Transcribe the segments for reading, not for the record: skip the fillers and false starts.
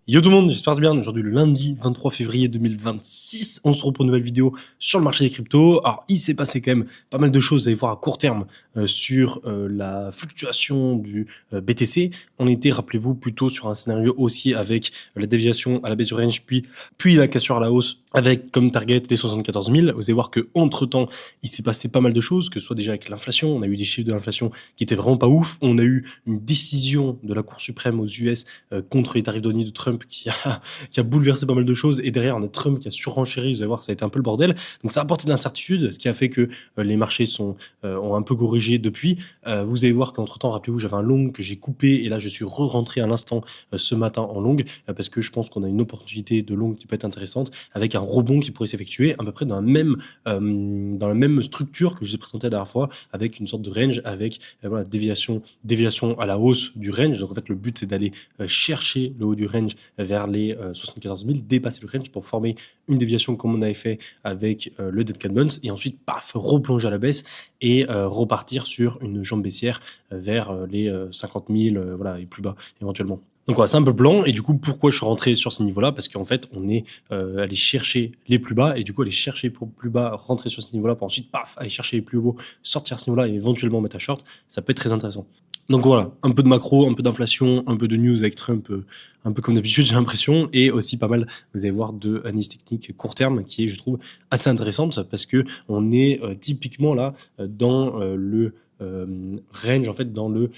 Yo tout le monde, j'espère bien. Aujourd'hui le lundi 23 février 2026, on se retrouve pour une nouvelle vidéo sur le marché des cryptos. Alors il s'est passé quand même pas mal de choses, vous allez voir à court terme sur la fluctuation du BTC. On était, rappelez-vous, plutôt sur un scénario haussier avec la déviation à la baisse du range, puis la cassure à la hausse avec comme target les 74 000. Vous allez voir que entre temps il s'est passé pas mal de choses, que ce soit déjà avec l'inflation, on a eu des chiffres de l'inflation qui étaient vraiment pas ouf, on a eu une décision de la Cour suprême aux US contre les tarifs douaniers de Trump qui a bouleversé pas mal de choses, et derrière on a Trump qui a surenchéri, vous allez voir, ça a été un peu le bordel, donc ça a apporté de l'incertitude, ce qui a fait que les marchés ont un peu corrigé depuis. Vous allez voir qu'entre temps, rappelez-vous, j'avais un long que j'ai coupé, et là je suis re-rentré à l'instant ce matin en long, parce que je pense qu'on a une opportunité de long qui peut être intéressante, avec un rebond qui pourrait s'effectuer à peu près dans la même structure que je vous ai présenté la dernière fois, avec une sorte de range, avec voilà, déviation à la hausse du range. Donc en fait le but c'est d'aller chercher le haut du range vers les 74 000, dépasser le range pour former une déviation comme on avait fait avec le Dead Cat Bounce, et ensuite paf, replonger à la baisse et repartir sur une jambe baissière vers les 50 000 voilà, et plus bas éventuellement. Donc voilà, c'est un peu le plan. Et du coup, pourquoi je suis rentré sur ces niveaux-là? Parce qu'en fait, on est allé chercher les plus bas, et du coup, aller chercher pour plus bas, rentrer sur ces niveaux-là, pour ensuite, paf, aller chercher les plus hauts, sortir à ce niveau-là et éventuellement mettre à short, ça peut être très intéressant. Donc voilà, un peu de macro, un peu d'inflation, un peu de news avec Trump, un peu comme d'habitude, j'ai l'impression, et aussi pas mal, vous allez voir, de analyse technique court terme qui est, je trouve, assez intéressante, parce que on est typiquement là dans le range, en fait, dans le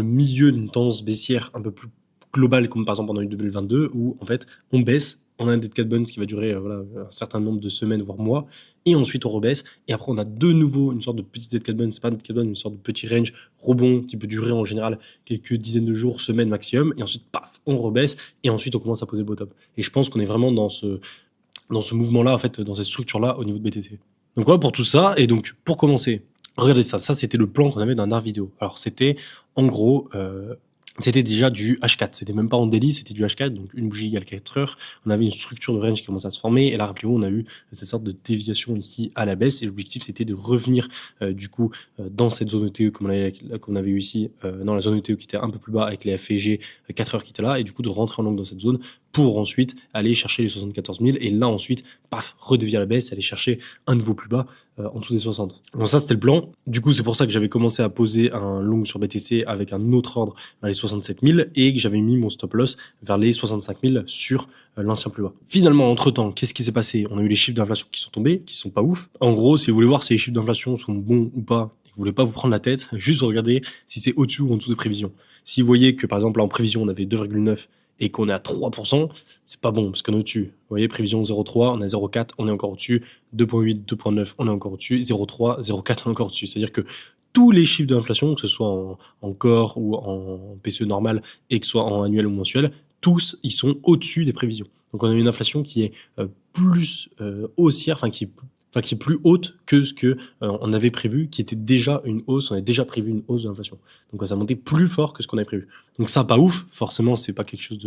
milieu d'une tendance baissière un peu plus globale, comme par exemple en 2022, où en fait on baisse, on a un dead cat bounce qui va durer voilà, un certain nombre de semaines voire mois, et ensuite on rebaisse, et après on a de nouveau une sorte de petit dead cat bounce, pas un dead cat bounce, une sorte de petit range rebond qui peut durer en général quelques dizaines de jours, semaines maximum, et ensuite paf, on rebaisse, et ensuite on commence à poser le bottom. Et je pense qu'on est vraiment dans ce mouvement-là, en fait, dans cette structure-là au niveau de BTC. Donc voilà pour tout ça. Et donc pour commencer, regardez ça, c'était le plan qu'on avait dans la dernière vidéo. Alors c'était en gros, c'était déjà du H4, c'était même pas en daily, c'était du H4, donc une bougie égale 4 heures. On avait une structure de range qui commençait à se former, et là rappelez-vous, on a eu cette sorte de déviation ici à la baisse, et l'objectif c'était de revenir du coup dans cette zone ETE comme on avait eu ici, dans la zone ETE qui était un peu plus bas avec les FG 4 heures qui étaient là, et du coup de rentrer en long dans cette zone pour ensuite aller chercher les 74 000, et là ensuite, paf, redévier à la baisse, aller chercher un niveau plus bas en dessous des 60. Donc ça c'était le plan. Du coup c'est pour ça que j'avais commencé à poser un long sur BTC avec un autre ordre vers les 67 000, et que j'avais mis mon stop loss vers les 65 000 sur l'ancien plus bas. Finalement, entre temps, qu'est-ce qui s'est passé? On a eu les chiffres d'inflation qui sont tombés, qui sont pas ouf. En gros, si vous voulez voir si les chiffres d'inflation sont bons ou pas, et que vous voulez pas vous prendre la tête, juste regardez si c'est au-dessus ou en dessous des prévisions. Si vous voyez que par exemple là, en prévision on avait 2,9 et qu'on est à 3%, c'est pas bon parce qu'on est au-dessus. Vous voyez, prévision 0,3, on est à 0,4, on est encore au-dessus, 2,8, 2,9, on est encore au-dessus, 0,3, 0,4, on est encore au-dessus. C'est-à-dire que tous les chiffres d'inflation, que ce soit en corps ou en PCE normal, et que ce soit en annuel ou mensuel, tous, ils sont au-dessus des prévisions. Donc on a une inflation qui est plus haussière, enfin qui est plus haute que ce que on avait prévu, qui était déjà une hausse, on avait déjà prévu une hausse de l'inflation. Donc ça a monté plus fort que ce qu'on avait prévu. Donc ça, pas ouf, forcément, c'est pas quelque chose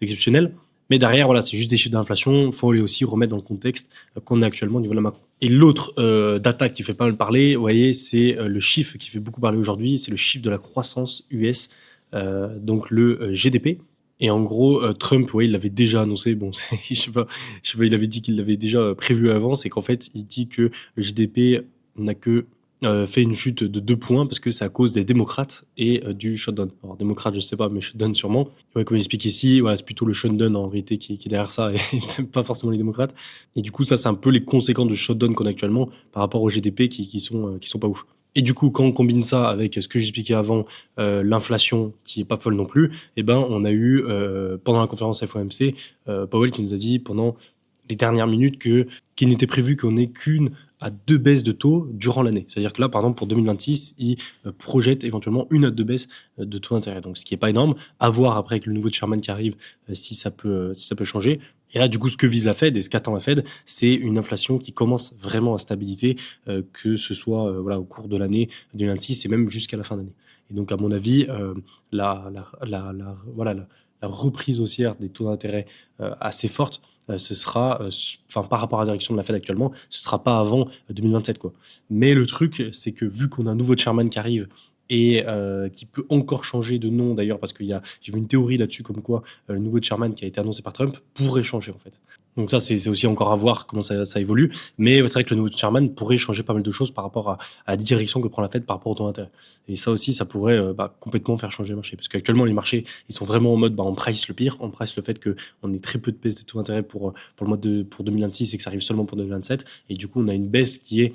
d'exceptionnel. Mais derrière, voilà, c'est juste des chiffres d'inflation. Il faut les aussi remettre dans le contexte qu'on a actuellement au niveau de la macro. Et l'autre data qui fait pas mal parler, vous voyez, c'est le chiffre qui fait beaucoup parler aujourd'hui, c'est le chiffre de la croissance US, donc le GDP. Et en gros, Trump, ouais, il l'avait déjà annoncé. Bon, je sais pas, il avait dit qu'il l'avait déjà prévu à l'avance, et qu'en fait, il dit que le GDP n'a que fait une chute de 2 points parce que c'est à cause des démocrates et du shutdown. Alors, démocrates, je sais pas, mais shutdown sûrement. Ouais, comme il explique ici, voilà, c'est plutôt le shutdown en réalité qui est derrière ça, et pas forcément les démocrates. Et du coup, ça, c'est un peu les conséquences du shutdown qu'on a actuellement par rapport au GDP qui sont pas ouf. Et du coup, quand on combine ça avec ce que j'expliquais avant, l'inflation qui est pas folle non plus, eh ben, on a eu, pendant la conférence FOMC, Powell qui nous a dit pendant les dernières minutes qu'il n'était prévu qu'on ait qu'une à 2 baisses de taux durant l'année. C'est-à-dire que là, par exemple, pour 2026, il projette éventuellement 1 à 2 baisses de taux d'intérêt. Donc, ce qui est pas énorme. À voir après avec le nouveau chairman qui arrive, si ça peut changer. Et là, du coup, ce que vise la Fed et ce qu'attend la Fed, c'est une inflation qui commence vraiment à stabiliser, que ce soit voilà, au cours de l'année 2026 et même jusqu'à la fin d'année. Et donc, à mon avis, la reprise haussière des taux d'intérêt assez forte, ce sera, par rapport à la direction de la Fed actuellement, ce sera pas avant 2027, quoi. Mais le truc, c'est que vu qu'on a un nouveau chairman qui arrive et qui peut encore changer de nom d'ailleurs, parce j'ai vu une théorie là-dessus comme quoi le nouveau chairman qui a été annoncé par Trump pourrait changer en fait. Donc ça, c'est aussi encore à voir comment ça évolue, mais c'est vrai que le nouveau chairman pourrait changer pas mal de choses par rapport à la direction que prend la Fed par rapport au taux d'intérêt. Et ça aussi, ça pourrait complètement faire changer le marché, parce qu'actuellement les marchés, ils sont vraiment en mode on price le pire, on price le fait qu'on ait très peu de baisse de taux d'intérêt pour 2026 et que ça arrive seulement pour 2027, et du coup on a une baisse qui est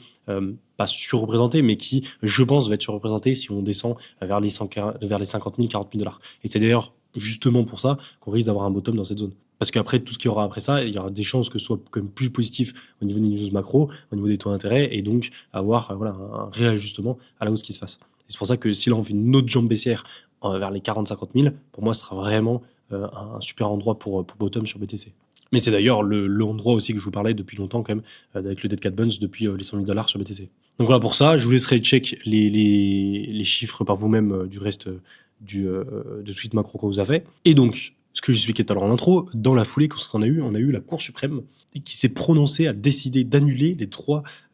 pas surreprésentée, mais qui, je pense, va être surreprésentée si on descend vers les 50 000, 40 000 $. Et c'est d'ailleurs justement pour ça qu'on risque d'avoir un bottom dans cette zone. Parce qu'apraprès, tout ce qu'il y aura après ça, il y aura des chances que ce soit quand même plus positif au niveau des news macro, au niveau des taux d'intérêt, et donc avoir un réajustement à la hausse qui se fasse. Et c'est pour ça que si là on fait une autre jambe baissière vers les 40-50 000, pour moi, ce sera vraiment un super endroit pour bottom sur BTC. Mais c'est d'ailleurs l'endroit aussi que je vous parlais depuis longtemps quand même, avec le Dead Cat Bounce depuis les 100 000 $ sur BTC. Donc voilà, pour ça, je vous laisserai check les chiffres par vous-même du reste de tweet macro qu'on vous a fait. Et donc, ce que j'expliquais tout à l'heure en intro, dans la foulée qu'on a eu la Cour suprême qui s'est prononcée à décider d'annuler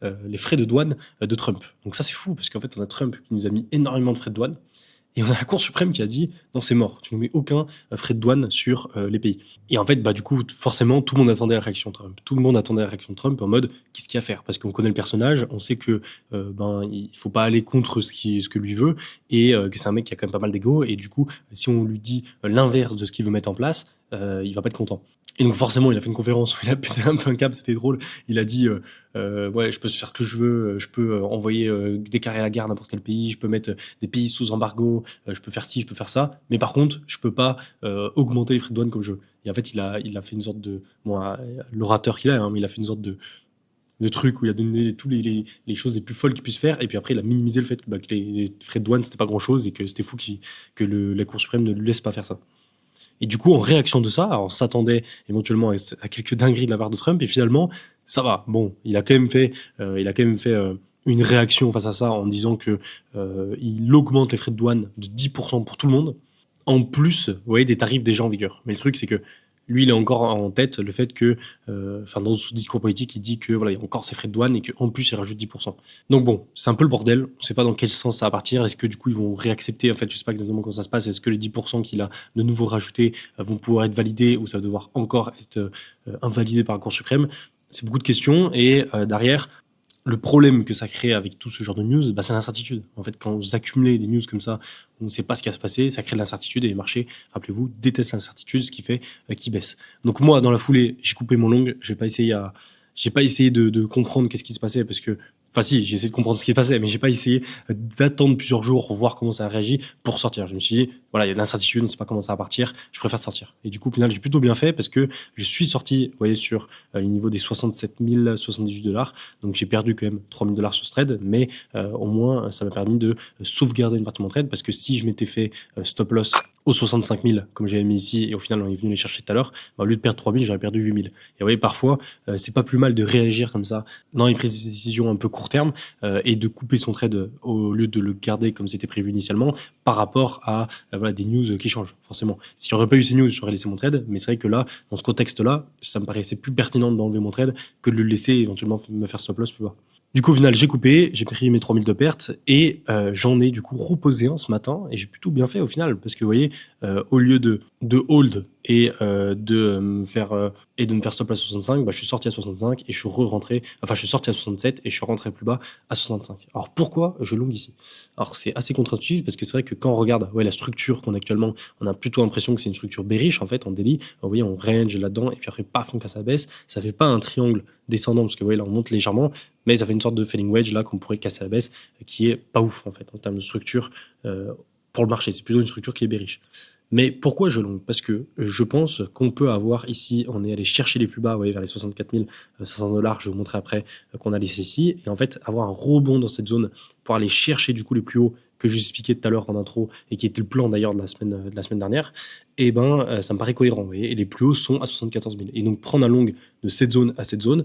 les frais de douane de Trump. Donc ça, c'est fou, parce qu'en fait, on a Trump qui nous a mis énormément de frais de douane, et on a la Cour suprême qui a dit non, c'est mort, tu ne mets aucun frais de douane sur les pays. Et en fait, du coup, forcément, tout le monde attendait la réaction de Trump. Tout le monde attendait la réaction de Trump en mode qu'est-ce qu'il y a à faire, parce qu'on connaît le personnage, on sait que il faut pas aller contre ce que lui veut, et que c'est un mec qui a quand même pas mal d'ego, et du coup, si on lui dit l'inverse de ce qu'il veut mettre en place, il va pas être content. Et donc forcément, il a fait une conférence où il a pété un peu un câble, c'était drôle. Il a dit ouais, je peux faire ce que je veux, je peux envoyer déclarer la guerre à n'importe quel pays, je peux mettre des pays sous embargo, je peux faire ci, je peux faire ça, mais par contre, je peux pas augmenter les frais de douane comme je veux. Et en fait, il a fait une sorte de l'orateur qu'il a, hein, mais il a fait une sorte de truc où il a donné tous les choses les plus folles qu'il puisse faire, et puis après il a minimisé le fait que les frais de douane c'était pas grand chose, et que c'était fou que la Cour suprême ne lui laisse pas faire ça. Et du coup, en réaction de ça, on s'attendait éventuellement à quelques dingueries de la part de Trump, et finalement, ça va. Bon, il a quand même fait une réaction face à ça en disant que il augmente les frais de douane de 10% pour tout le monde, en plus, vous voyez, des tarifs déjà en vigueur. Mais le truc, c'est que lui, il a encore en tête le fait que, dans son discours politique, il dit que voilà, il y a encore ces frais de douane et qu'en plus, il rajoute 10%. Donc bon, c'est un peu le bordel. On sait pas dans quel sens ça va partir. Est-ce que du coup, ils vont réaccepter? En fait, je sais pas exactement comment ça se passe. Est-ce que les 10% qu'il a de nouveau rajoutés vont pouvoir être validés, ou ça va devoir encore être invalidé par la Cour suprême? C'est beaucoup de questions, et derrière, le problème que ça crée avec tout ce genre de news, c'est l'incertitude. En fait, quand vous accumulez des news comme ça, on ne sait pas ce qui va se passer, ça crée de l'incertitude, et les marchés, rappelez-vous, détestent l'incertitude, ce qui fait qu'ils baissent. Donc moi, dans la foulée, j'ai coupé mon long, j'ai pas essayé de comprendre qu'est-ce qui se passait, parce que enfin si, j'ai essayé de comprendre ce qui se passait, mais j'ai pas essayé d'attendre plusieurs jours pour voir comment ça réagit pour sortir. Je me suis dit, voilà, il y a de l'incertitude, on ne sait pas comment ça va partir, je préfère sortir. Et du coup, au final, j'ai plutôt bien fait, parce que je suis sorti, vous voyez, sur le niveau des 67 000, 78 $. Donc j'ai perdu quand même 3 000 $ sur ce trade, mais au moins, ça m'a permis de sauvegarder une partie de mon trade, parce que si je m'étais fait stop loss aux 65 000, comme j'avais mis ici, et au final, on est venu les chercher tout à l'heure, au lieu de perdre 3 000, j'aurais perdu 8 000. Et vous voyez, parfois, c'est pas plus mal de réagir comme ça dans une prise de décision un peu court terme, et de couper son trade au lieu de le garder comme c'était prévu initialement, par rapport à des news qui changent, forcément. S'il n'y aurait pas eu ces news, j'aurais laissé mon trade, mais c'est vrai que là, dans ce contexte-là, ça me paraissait plus pertinent d'enlever mon trade que de le laisser éventuellement me faire stop loss plus bas. Du coup, au final, j'ai coupé, j'ai pris mes 3 000 de pertes, et j'en ai du coup reposé un ce matin, et j'ai plutôt bien fait au final, parce que vous voyez, au lieu de hold et de me faire stop à 65, je suis sorti à 65 et je suis re-rentré, enfin je suis sorti à 67 et je suis rentré plus bas à 65. Alors pourquoi je long ici? Alors c'est assez contre-intuitif, parce que c'est vrai que quand on regarde la structure qu'on a actuellement, on a plutôt l'impression que c'est une structure bearish en fait en daily. Vous voyez, on range là-dedans, et puis après paf, on ça baisse, ça fait pas un triangle descendant, parce que vous voyez là on monte légèrement, mais ça fait une sorte de falling wedge là qu'on pourrait casser à la baisse, qui est pas ouf en fait en termes de structure pour le marché. C'est plutôt une structure qui est bearish. Mais pourquoi je long? Parce que je pense qu'on peut avoir ici, on est allé chercher les plus bas, vous voyez, vers les 64 500 $, je vais vous montrer après qu'on a laissé ici, et en fait avoir un rebond dans cette zone pour aller chercher du coup les plus hauts que je vous expliquais tout à l'heure en intro, et qui était le plan d'ailleurs de la semaine dernière, et ça me paraît cohérent, vous voyez, et les plus hauts sont à 74 000. Et donc prendre un long de cette zone à cette zone,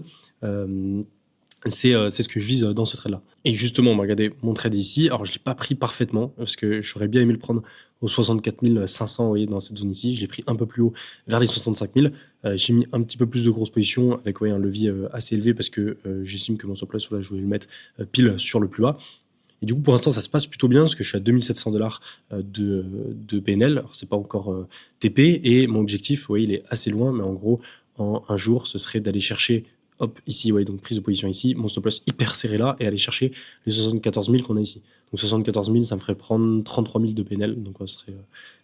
c'est ce que je vise dans ce trade-là. Et justement, regardez mon trade ici. Alors, je ne l'ai pas pris parfaitement, parce que j'aurais bien aimé le prendre aux 64 500, vous voyez, dans cette zone ici. Je l'ai pris un peu plus haut, vers les 65 000. J'ai mis un petit peu plus de grosses positions, avec un levier assez élevé, parce que j'estime que mon stop loss, je voulais le mettre pile sur le plus bas. Et du coup, pour l'instant, ça se passe plutôt bien parce que je suis à 2700 dollars de PNL. Alors, c'est pas encore TP et mon objectif, vous voyez, il est assez loin, mais en gros, en un jour, ce serait d'aller chercher, hop, ici, ouais, donc prise de position ici, mon stop loss hyper serré là et aller chercher les 74 000 qu'on a ici. Donc 74 000, ça me ferait prendre 33 000 de PNL, donc ce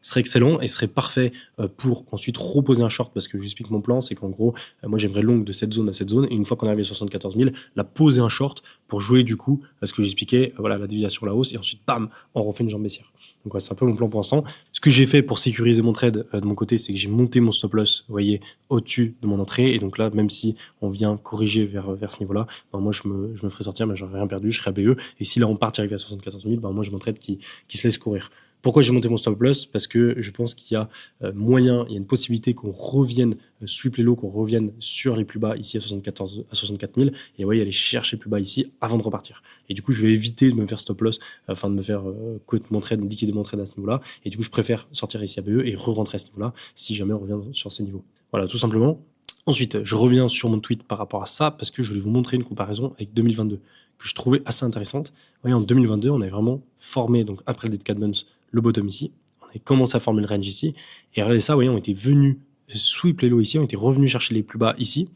serait excellent et ce serait parfait pour ensuite reposer un short parce que je vous explique mon plan, c'est qu'en gros, moi j'aimerais long de cette zone à cette zone et une fois qu'on arrive à 74 000, la poser un short pour jouer du coup à ce que j'expliquais, voilà, la déviation la hausse et ensuite, bam, on refait une jambe baissière. Donc ouais, c'est un peu mon plan pour l'instant. Ce que j'ai fait pour sécuriser mon trade de mon côté, c'est que j'ai monté mon stop loss, vous voyez, au-dessus de mon entrée et donc là, même si on vient corriger vers ce niveau-là, ben moi je me ferai sortir, mais j'aurais rien perdu, je serai ABE et si là on part arriver à 74 000, ben moi je m'entraide qui se laisse courir. Pourquoi j'ai monté mon stop loss? Parce que je pense qu'il y a moyen, il y a une possibilité qu'on revienne sweep les lows, qu'on revienne sur les plus bas ici à 64 000 et ouais, aller chercher plus bas ici avant de repartir. Et du coup, je vais éviter de me faire stop loss, enfin de me faire quote mon trade, me liquider mon trade à ce niveau-là. Et du coup, je préfère sortir ici à BE et re-rentrer à ce niveau-là si jamais on revient sur ces niveaux. Voilà, tout simplement. Ensuite, je reviens sur mon tweet par rapport à ça parce que je voulais vous montrer une comparaison avec 2022 que je trouvais assez intéressante. Vous voyez, en 2022, on avait vraiment formé, donc après le Dead Cat Bounce, le bottom ici. On avait commencé à former le range ici. Et regardez ça, vous voyez, on était venu sweep les lows ici, on était revenu chercher les plus bas ici.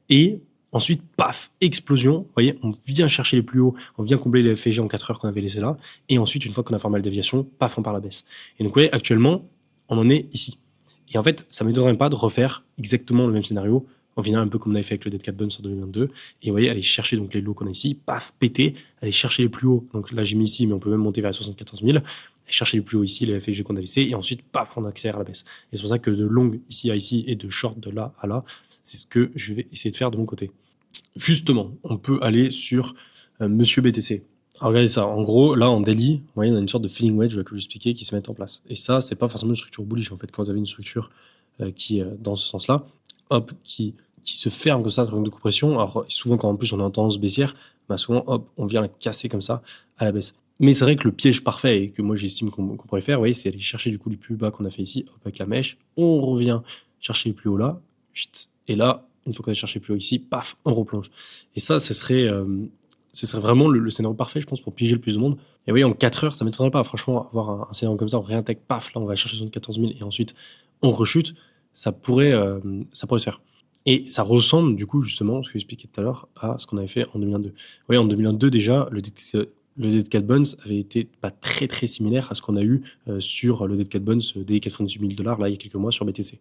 Et ensuite, paf, explosion. Vous voyez, on vient chercher les plus hauts, on vient combler les FG en 4 heures qu'on avait laissé là. Et ensuite, une fois qu'on a formé la déviation, paf, on part à la baisse. Et donc, vous voyez, actuellement, on en est ici. Et en fait, ça ne m'étonnerait pas de refaire exactement le même scénario. On vient un peu comme on avait fait avec le Dead Cat Bounce en 2022. Et vous voyez, aller chercher donc les lows qu'on a ici, paf, péter, aller chercher les plus hauts. Donc là, j'ai mis ici, mais on peut même monter vers les 74 000. Aller chercher les plus hauts ici, les FG qu'on a laissés. Et ensuite, paf, on accélère à la baisse. Et c'est pour ça que de long ici à ici et de short de là à là, c'est ce que je vais essayer de faire de mon côté. Justement, on peut aller sur Monsieur BTC. Alors regardez ça, en gros, là en daily, vous voyez, on a une sorte de feeling wedge que je vous expliquais qui se met en place. Et ça, c'est pas forcément une structure bullish en fait. Quand vous avez une structure qui est dans ce sens-là, hop, qui se ferme comme ça, de compression. Alors souvent quand en plus on est en tendance baissière, bah souvent hop, on vient la casser comme ça à la baisse. Mais c'est vrai que le piège parfait et que moi j'estime qu'on pourrait faire, vous voyez, c'est aller chercher du coup les plus bas qu'on a fait ici, hop, avec la mèche, on revient chercher les plus hauts là, et là, une fois qu'on a cherché plus haut ici, paf, on replonge. Et ça, ce serait vraiment le scénario parfait, je pense, pour piéger le plus de monde. Et oui, en 4 heures, ça m'étonnerait pas, franchement, avoir un scénario comme ça, on réintègre, paf, là, on va chercher 74 000 et ensuite, on rechute, ça pourrait se faire. Et ça ressemble, du coup, justement, ce que j'expliquais tout à l'heure, à ce qu'on avait fait en 2022. Oui, en 2022, déjà, le Dead Cat Bounce avait été très très similaire à ce qu'on a eu sur le Dead Cat Bounce des 98 000 $, là, il y a quelques mois, sur BTC.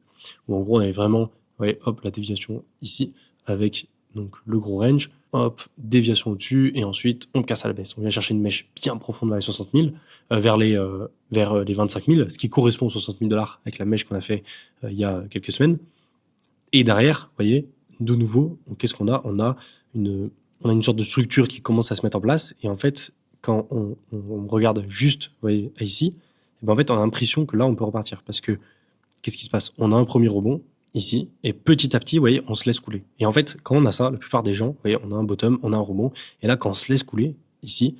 Où en gros, on avait vraiment, ouais, hop, la déviation ici, avec donc le gros range, hop, déviation au-dessus, et ensuite, on casse à la baisse. On vient chercher une mèche bien profonde vers les 60 000, vers les 25 000, ce qui correspond aux 60 000 $ avec la mèche qu'on a fait il y a quelques semaines. Et derrière, vous voyez, de nouveau, qu'est-ce qu'on a? On a une sorte de structure qui commence à se mettre en place. Et en fait, quand on regarde juste, vous voyez, ici, et ben en fait, on a l'impression que là, on peut repartir. Parce que, qu'est-ce qui se passe? On a un premier rebond, ici, et petit à petit, vous voyez, on se laisse couler. Et en fait, quand on a ça, la plupart des gens, vous voyez, on a un bottom, on a un rebond, et là, quand on se laisse couler, ici,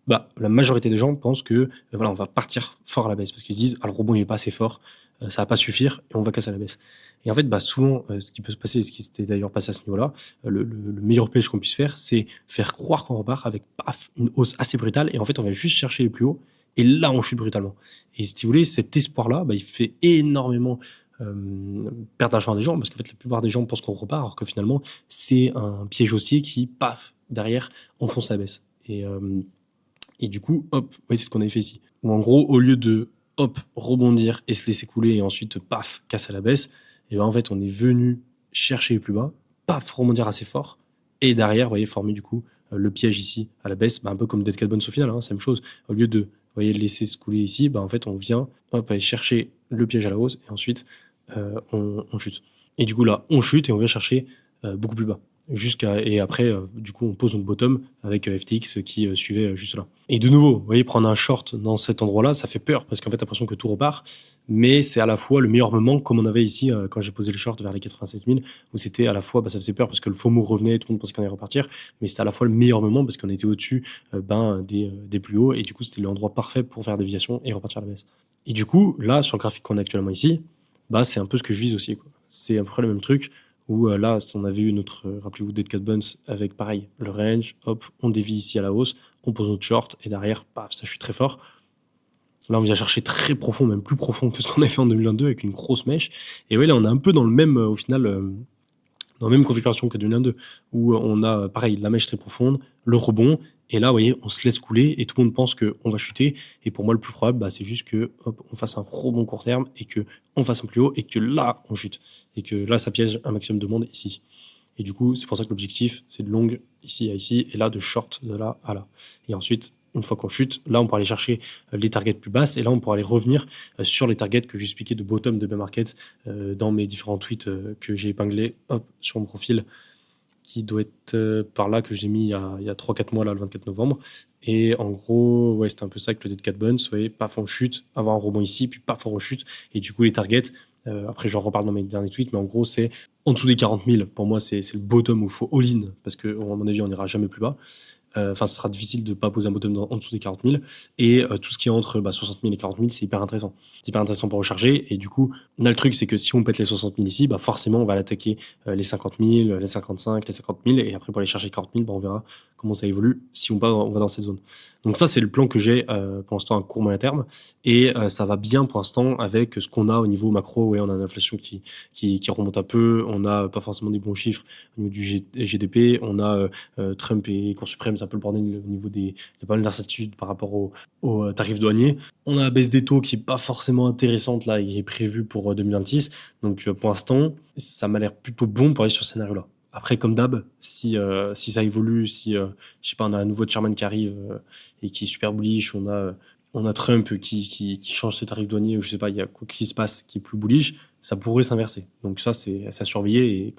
la majorité des gens pensent que, voilà, on va partir fort à la baisse, parce qu'ils disent, ah, le rebond, il est pas assez fort, ça va pas suffire, et on va casser à la baisse. Et en fait, souvent, ce qui peut se passer, ce qui s'était d'ailleurs passé à ce niveau-là, le meilleur piège qu'on puisse faire, c'est faire croire qu'on repart avec, paf, une hausse assez brutale, et en fait, on va juste chercher les plus hauts, et là, on chute brutalement. Et si vous voulez, cet espoir-là, il fait énormément perdre l'argent des gens, parce qu'en fait, la plupart des gens pensent qu'on repart, alors que finalement, c'est un piège haussier qui, paf, derrière, enfonce la baisse. Et du coup, hop, vous voyez, c'est ce qu'on avait fait ici. Où en gros, au lieu de, hop, rebondir et se laisser couler, et ensuite, paf, casser la baisse, et ben en fait, on est venu chercher les plus bas, paf, rebondir assez fort, et derrière, vous voyez, former du coup le piège ici à la baisse, un peu comme Dead Cat Bounce au final, c'est la même chose. Au lieu de, vous voyez, laisser se couler ici, en fait, on vient, hop, aller chercher le piège à la hausse, et ensuite, on chute. Et du coup, là, on chute et on vient chercher beaucoup plus bas. Et après, du coup, on pose notre bottom avec FTX qui suivait juste là. Et de nouveau, vous voyez, prendre un short dans cet endroit-là, ça fait peur parce qu'en fait, t'as l'impression que tout repart. Mais c'est à la fois le meilleur moment, comme on avait ici quand j'ai posé le short vers les 87 000, où c'était à la fois, ça faisait peur parce que le FOMO revenait, tout le monde pensait qu'on allait repartir. Mais c'était à la fois le meilleur moment parce qu'on était au-dessus des plus hauts. Et du coup, c'était l'endroit parfait pour faire déviation et repartir à la baisse. Et du coup, là, sur le graphique qu'on a actuellement ici, c'est un peu ce que je vise aussi, quoi. C'est à peu près le même truc où là, on avait eu notre, rappelez-vous, Dead Cat Bounce avec pareil, le range, hop, on dévie ici à la hausse, on pose notre short, et derrière, paf, ça chute très fort. Là, on vient chercher très profond, même plus profond que ce qu'on a fait en 2022 avec une grosse mèche. Et ouais, là, on est un peu dans le même, au final, dans la même configuration que 2022, où on a, pareil, la mèche très profonde, le rebond, et là, vous voyez, on se laisse couler, et tout le monde pense qu'on va chuter. Et pour moi, le plus probable, bah, c'est juste que, hop, on fasse un rebond court terme, et que on fasse un plus haut, et que là, on chute. Et que là, ça piège un maximum de monde ici. Et du coup, c'est pour ça que l'objectif, c'est de long ici à ici, et là, de short de là à là. Et ensuite, une fois qu'on chute, là, on pourra aller chercher les targets plus basses, et là, on pourra aller revenir sur les targets que j'ai expliqué de bottom de bear market dans mes différents tweets que j'ai épinglés sur mon profil, qui doit être par là, que j'ai mis il y a 3-4 mois, là, le 24 novembre. Et en gros, ouais, c'était un peu ça avec le dead cat bounce. Vous voyez, paf, on chute, avoir un rebond ici, puis paf, on rechute. Et du coup, les targets, après, j'en reparle dans mes derniers tweets, mais en gros, c'est en dessous des 40 000. Pour moi, c'est le bottom où il faut all-in, parce que, à mon avis, on n'ira jamais plus bas. Enfin, ce sera difficile de ne pas poser un bottom en dessous des 40 000. Et tout ce qui est entre 60 000 et 40 000, c'est hyper intéressant. C'est hyper intéressant pour recharger. Et du coup, là, le truc, c'est que si on pète les 60 000 ici, bah forcément, on va l'attaquer les 50 000, les 55, les 50 000. Et après, pour aller chercher 40 000, bah, on verra comment ça évolue si on va dans cette zone. Donc ça, c'est le plan que j'ai pour l'instant à court moyen terme. Et ça va bien pour l'instant avec ce qu'on a au niveau macro. Ouais, on a une inflation qui remonte un peu. On n'a pas forcément des bons chiffres au niveau du GDP. On a Trump et Cour suprême, c'est un peu le bordel au niveau il y a pas mal d'incertitudes par rapport aux tarifs douaniers. On a la baisse des taux qui est pas forcément intéressante là, qui est prévue pour 2026. Donc pour l'instant, ça m'a l'air plutôt bon pour aller sur ce scénario-là. Après, comme d'hab, si ça évolue, si je sais pas, on a un nouveau chairman qui arrive et qui est super bullish, on a Trump qui change ses tarifs douaniers, ou je sais pas, il y a quoi qui se passe qui est plus bullish, ça pourrait s'inverser. Donc ça, c'est à surveiller, et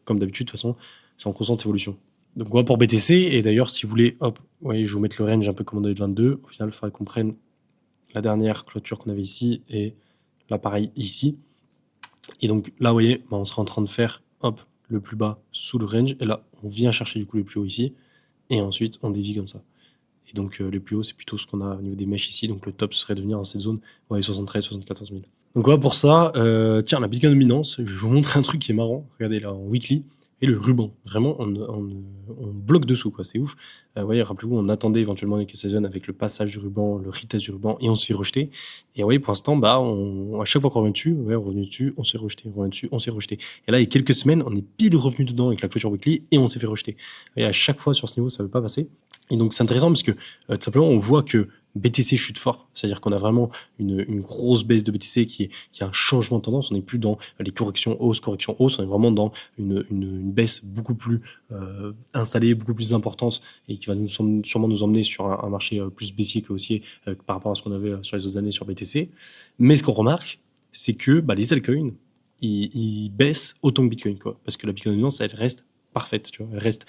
comme d'habitude, de toute façon, c'est en constante évolution. Donc voilà pour BTC. Et d'ailleurs, si vous voulez, hop, ouais, je vais vous mettre le range un peu comme en 2022. Au final, il faudrait qu'on prenne la dernière clôture qu'on avait ici et là, pareil, ici. Et donc là, vous voyez, bah, on sera en train de faire, hop, le plus bas sous le range. Et là, on vient chercher du coup les plus hauts ici. Et ensuite, on dévie comme ça. Et donc les plus hauts, c'est plutôt ce qu'on a au niveau des mèches ici. Donc le top, ce serait de venir dans cette zone, ouais, 73, 74 000. Donc voilà pour ça. Tiens, la Bitcoin dominance, je vais vous montrer un truc qui est marrant. Regardez là, en weekly. Et le ruban, vraiment, on bloque dessous, quoi. C'est ouf. Ouais, rappelez-vous, on attendait éventuellement les saison avec le passage du ruban, le retest du ruban, et on s'est rejeté. Et ouais, pour l'instant, bah, à chaque fois qu'on revient dessus, ouais, on revient dessus, on s'est rejeté, on revient dessus, on s'est rejeté. Et là, il y a quelques semaines, on est pile revenu dedans avec la clôture weekly, et on s'est fait rejeter. Et à chaque fois sur ce niveau, ça veut pas passer. Et donc, c'est intéressant parce que, tout simplement, on voit que BTC chute fort. C'est-à-dire qu'on a vraiment une grosse baisse de BTC qui est un changement de tendance. On n'est plus dans les corrections hausse. On est vraiment dans une baisse beaucoup plus installée, beaucoup plus importante, et qui va sûrement nous emmener sur un marché plus baissier que haussier par rapport à ce qu'on avait sur les autres années sur BTC. Mais ce qu'on remarque, c'est que les altcoins, ils baissent autant que Bitcoin, quoi. Parce que la Bitcoin dominance, elle reste parfaite, tu vois. Elle reste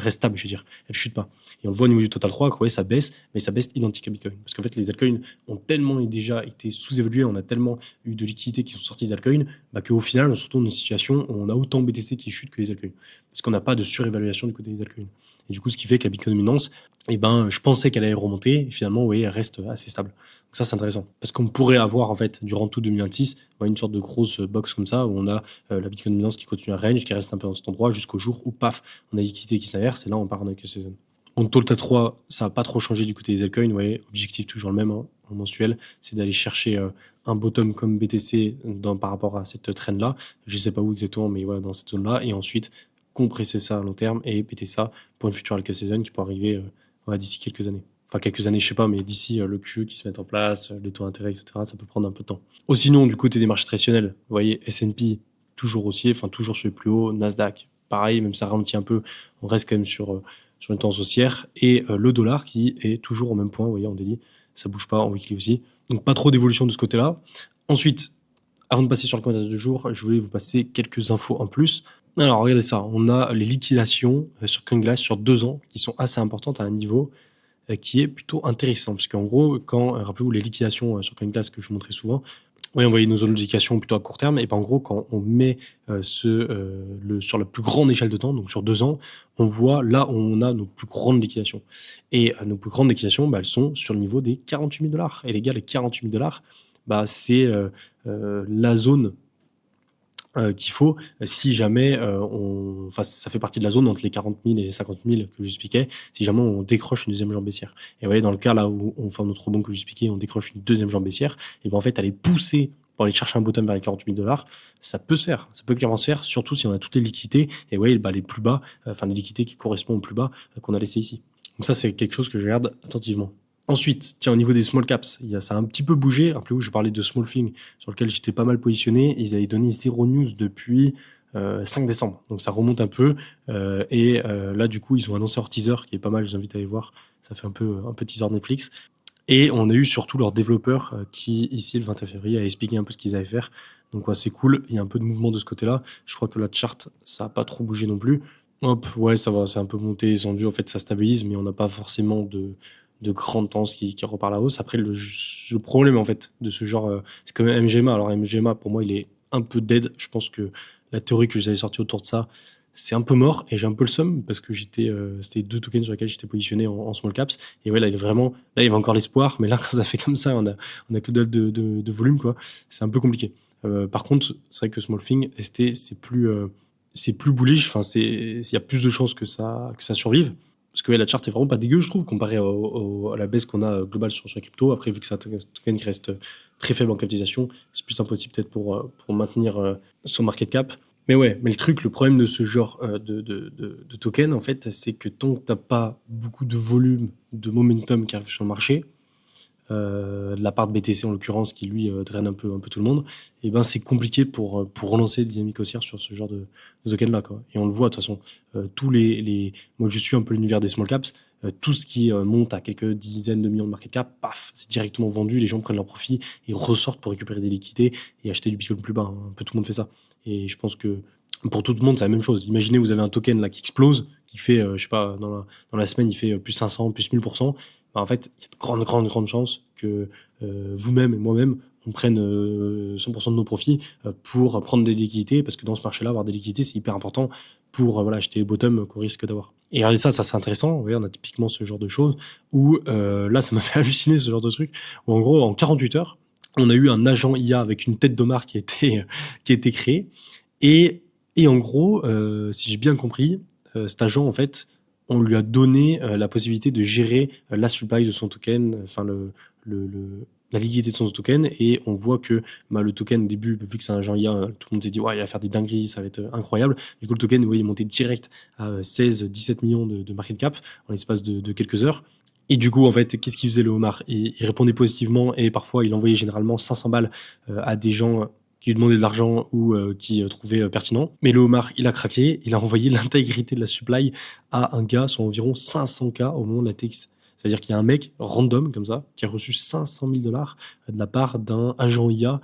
stable, je veux dire. Elle chute pas. Et on le voit au niveau du Total 3, que ouais, ça baisse, mais ça baisse identique à Bitcoin. Parce qu'en fait, les altcoins ont tellement déjà été sous-évalués, on a tellement eu de liquidités qui sont sorties des altcoins, qu'au final, on se retrouve dans une situation où on a autant BTC qui chute que les altcoins. Parce qu'on n'a pas de surévaluation du côté des altcoins. Et du coup, ce qui fait que la Bitcoin dominance, je pensais qu'elle allait remonter, et finalement, oui, elle reste assez stable. Donc ça, c'est intéressant. Parce qu'on pourrait avoir, en fait, durant tout 2026, une sorte de grosse box comme ça, où on a la Bitcoin dominance qui continue à range, qui reste un peu dans cet endroit, jusqu'au jour où, paf, on a liquidité qui s'inverse, et là, on part en avec saison. Donc, Total 3, ça n'a pas trop changé du côté des altcoins. Ouais, objectif toujours le même, hein, en mensuel, c'est d'aller chercher un bottom comme BTC par rapport à cette trend-là. Je sais pas où exactement, mais voilà, dans cette zone-là. Et ensuite, compresser ça à long terme et péter ça pour une future alpha season qui peut arriver d'ici quelques années. Enfin, quelques années, je sais pas, mais d'ici le QE qui se met en place, les taux d'intérêt, etc., ça peut prendre un peu de temps. Ou sinon, du côté des marchés traditionnels, vous voyez, S&P, toujours haussier, enfin, toujours sur les plus hauts, Nasdaq, pareil, même ça ralentit un peu, on reste quand même sur une tendance haussière, et le dollar qui est toujours au même point, vous voyez, en daily, ça bouge pas, en weekly aussi. Donc, pas trop d'évolution de ce côté-là. Ensuite, avant de passer sur le commentaire du jour, je voulais vous passer quelques infos en plus. Alors, regardez ça, on a les liquidations sur CoinGlass sur 2 ans qui sont assez importantes à un niveau qui est plutôt intéressant. Parce qu'en gros, rappelez-vous, les liquidations sur CoinGlass que je vous montrais souvent, on voyait nos zones de liquidation plutôt à court terme. Et en gros, quand on met sur la plus grande échelle de temps, donc sur 2 ans, on voit là où on a nos plus grandes liquidations. Et nos plus grandes liquidations, elles sont sur le niveau des 48 000 $. Et les gars, les 48 000 $, c'est la zone qu'il faut si jamais enfin ça fait partie de la zone entre les 40 000 et les 50 000 que j'expliquais, si jamais on décroche une deuxième jambe baissière. Et vous voyez, dans le cas là où on fait notre rebond que j'expliquais, on décroche une deuxième jambe baissière, et ben en fait aller pousser pour aller chercher un bottom vers les 40 000 $, ça peut se faire, ça peut clairement se faire, surtout si on a toutes les liquidités, et ouais, bah, les plus bas, enfin les liquidités qui correspondent aux plus bas qu'on a laissé ici. Donc ça, c'est quelque chose que je regarde attentivement. Ensuite, tiens, au niveau des small caps, ça a un petit peu bougé. Rappelez-vous, je parlais de Small Thing, sur lequel j'étais pas mal positionné. Ils avaient donné zéro news depuis 5 décembre. Donc ça remonte un peu. Là, du coup, ils ont annoncé leur teaser, qui est pas mal, je vous invite à aller voir. Ça fait un peu teaser Netflix. Et on a eu surtout leur développeur qui, ici, le 21 février, a expliqué un peu ce qu'ils allaient faire. Donc ouais, c'est cool. Il y a un peu de mouvement de ce côté-là. Je crois que la chart, ça a pas trop bougé non plus. Hop, ouais, ça va, c'est un peu monté, descendu. En fait, ça stabilise, mais on n'a pas forcément de grandes tendances qui repart à la hausse. Après, le problème, en fait, de ce genre, c'est comme MGMA. Alors, MGMA, pour moi, il est un peu dead. Je pense que la théorie que j'avais sortie autour de ça, c'est un peu mort, et j'ai un peu le seum parce que c'était 2 tokens sur lesquels j'étais positionné en small caps. Et ouais, là, il y avait encore l'espoir, mais là, quand ça fait comme ça, on a que dalle de volume, quoi. C'est un peu compliqué. Par contre, c'est vrai que Small Thing, ST, c'est plus bullish. Enfin, il y a plus de chances que ça survive. Parce que ouais, la chart est vraiment pas dégueu, je trouve, comparé à la baisse qu'on a globale sur la crypto. Après, vu que c'est un token qui reste très faible en capitalisation, c'est plus impossible peut-être pour maintenir son market cap. Mais ouais, mais le problème de ce genre de token, en fait, c'est que tant que t'as pas beaucoup de volume, de momentum qui arrive sur le marché, de la part de BTC en l'occurrence, qui lui draine un peu tout le monde, et ben c'est compliqué pour relancer des dynamiques haussières sur ce genre de token là, quoi. Et on le voit de toute façon, moi je suis un peu l'univers des small caps, tout ce qui monte à quelques dizaines de millions de market cap, paf, c'est directement vendu, les gens prennent leur profit et ressortent pour récupérer des liquidités et acheter du Bitcoin plus bas, hein. Un peu tout le monde fait ça. Et je pense que pour tout le monde c'est la même chose. Imaginez, vous avez un token là qui explose, qui fait je sais pas, dans la semaine il fait plus 500, plus 1000%. Bah, en fait, il y a de grandes chances que vous-même et moi-même, on prenne 100% de nos profits pour prendre des liquidités, parce que dans ce marché-là, avoir des liquidités, c'est hyper important pour voilà, acheter les bottom qu'on risque d'avoir. Et regardez ça c'est intéressant. Vous voyez, on a typiquement ce genre de choses où là, ça m'a fait halluciner ce genre de truc, où en gros, en 48 heures, on a eu un agent IA avec une tête d'Omar qui a été créé. Et en gros, si j'ai bien compris, cet agent, en fait, on lui a donné la possibilité de gérer la supply de son token, enfin la liquidité de son token, et on voit que le token au début, vu que c'est un agent IA, tout le monde s'est dit ouais, il va faire des dingueries, ça va être incroyable. Du coup, le token, il est monté direct à 16-17 millions de market cap en l'espace de quelques heures. Et du coup, en fait, qu'est-ce qu'il faisait le homard? Il répondait positivement, et parfois il envoyait généralement 500 balles à des gens qui lui demandaient de l'argent ou qui trouvaient pertinent. Mais le homard, il a craqué, il a envoyé l'intégrité de la supply à un gars, soit environ 500K au moment de la TX. C'est-à-dire qu'il y a un mec random comme ça qui a reçu 500 000 $ de la part d'un agent IA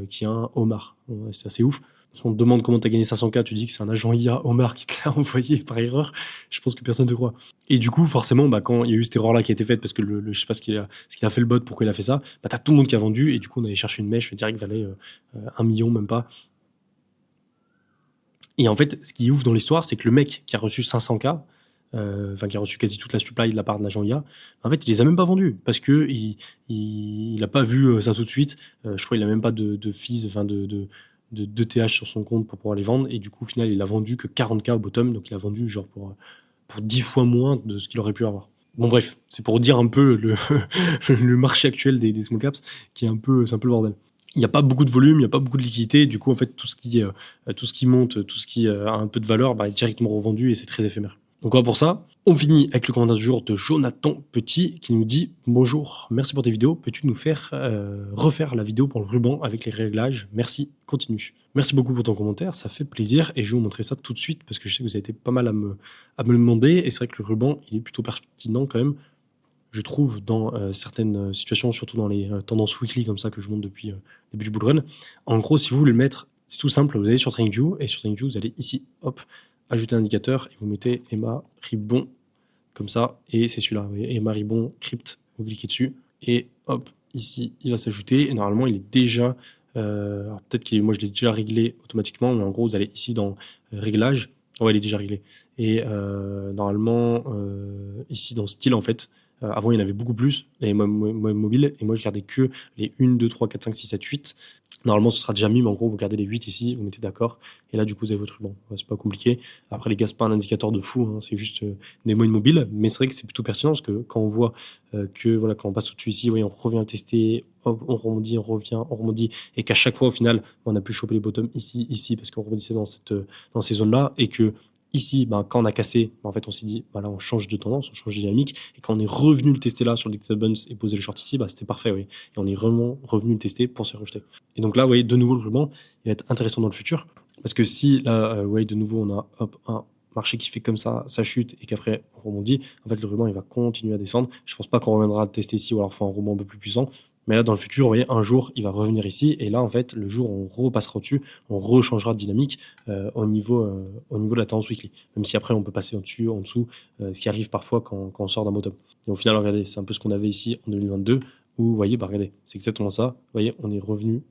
qui est un homard. Ouais, c'est assez ouf. Si on te demande comment tu as gagné 500K, tu dis que c'est un agent IA homard qui te l'a envoyé par erreur. Je pense que personne ne te croit. Et du coup, forcément, quand il y a eu cette erreur-là qui a été faite, parce que je sais pas ce qu'il a fait le bot, pourquoi il a fait ça, t'as tout le monde qui a vendu, et du coup, on allait chercher une mèche direct valait 1 million, même pas. Et en fait, ce qui est ouf dans l'histoire, c'est que le mec qui a reçu 500K, qui a reçu quasi toute la supply de la part de l'agent IA, en fait, il les a même pas vendus, parce que il a pas vu ça tout de suite. Je crois qu'il a même pas de fees, de TH sur son compte pour pouvoir les vendre, et du coup, au final, il a vendu que 40K au bottom, donc il a vendu genre pour 10 fois moins de ce qu'il aurait pu avoir. Bon bref, c'est pour dire un peu le marché actuel des small caps, qui est c'est un peu le bordel. Il n'y a pas beaucoup de volume, il n'y a pas beaucoup de liquidité, du coup en fait tout ce qui monte, tout ce qui a un peu de valeur, est directement revendu, et c'est très éphémère. Donc voilà pour ça. On finit avec le commentaire du jour de Jonathan Petit qui nous dit « Bonjour, merci pour tes vidéos. Peux-tu nous faire refaire la vidéo pour le ruban avec les réglages? Merci, continue. » Merci beaucoup pour ton commentaire, ça fait plaisir, et je vais vous montrer ça tout de suite parce que je sais que vous avez été pas mal à me le demander, et c'est vrai que le ruban, il est plutôt pertinent quand même, je trouve, dans certaines situations, surtout dans les tendances weekly comme ça que je monte depuis le début du bull run. En gros, si vous voulez le mettre, c'est tout simple, vous allez sur TradingView, et sur TradingView, vous allez ici, hop, ajouter un indicateur, et vous mettez Emma Ribon comme ça, et c'est celui-là, Emma Ribon Crypt, vous cliquez dessus, et hop, ici, il va s'ajouter, et normalement, il est déjà, alors peut-être que moi je l'ai déjà réglé automatiquement, mais en gros, vous allez ici dans Réglages, ouais, il est déjà réglé, et normalement, ici dans Style, en fait, Avant, il y en avait beaucoup plus, les mobiles, et moi, je gardais que les 1, 2, 3, 4, 5, 6, 7, 8. Normalement, ce sera déjà mis, mais en gros, vous gardez les 8 ici, vous mettez d'accord, et là, du coup, vous avez votre ruban. Ouais, c'est pas compliqué. Après, les gars, c'est pas un indicateur de fou, hein, c'est juste des moyennes mobiles, mais c'est vrai que c'est plutôt pertinent parce que quand on voit que, voilà, quand on passe au-dessus ici, on revient le tester, hop, on rebondit, on revient, on rebondit, et qu'à chaque fois, au final, on a pu choper les bottoms ici, ici, parce qu'on rebondissait dans ces zones-là, et que ici, quand on a cassé, en fait, on s'est dit, là, on change de tendance, on change de dynamique. Et quand on est revenu le tester là sur le Dictated Buns et poser le short ici, c'était parfait, oui. Et on est vraiment revenu le tester pour se rejeter. Et donc là, vous voyez, de nouveau, le ruban, il va être intéressant dans le futur. Parce que si, là, vous voyez, de nouveau, on a un marché qui fait comme ça chute et qu'après, on rebondit, en fait, le ruban, il va continuer à descendre. Je pense pas qu'on reviendra le tester ici ou alors faire un rebond un peu plus puissant. Mais là, dans le futur, vous voyez, un jour, il va revenir ici. Et là, en fait, le jour où on repassera au-dessus, on rechangera de dynamique au niveau de la tendance weekly. Même si après, on peut passer au-dessus, en dessous, ce qui arrive parfois quand on sort d'un bottom. Et au final, regardez, c'est un peu ce qu'on avait ici en 2022, où, vous voyez, regardez, c'est exactement ça. Vous voyez, on est revenu.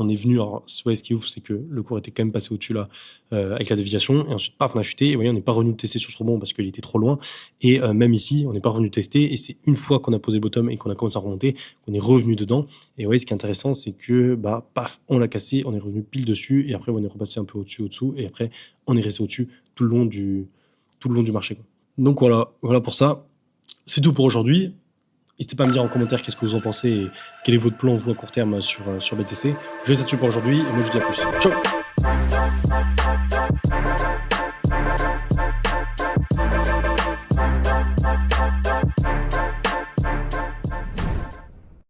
On est venu, alors, ouais, ce qui est ouf, c'est que le cours était quand même passé au-dessus là, avec la déviation, et ensuite, paf, on a chuté, et vous voyez, on n'est pas revenu tester sur ce rebond parce qu'il était trop loin, et même ici, on n'est pas revenu tester, et c'est une fois qu'on a posé le bottom et qu'on a commencé à remonter, qu'on est revenu dedans, et vous voyez, ce qui est intéressant, c'est que, paf, on l'a cassé, on est revenu pile dessus, et après, on est repassé un peu au-dessous, et après, on est resté au-dessus tout le long du marché, quoi. Donc voilà pour ça. C'est tout pour aujourd'hui. N'hésitez pas à me dire en commentaire qu'est-ce que vous en pensez et quel est votre plan, vous, à court terme sur BTC. Je laisse là-dessus pour aujourd'hui et moi je vous dis à plus. Ciao!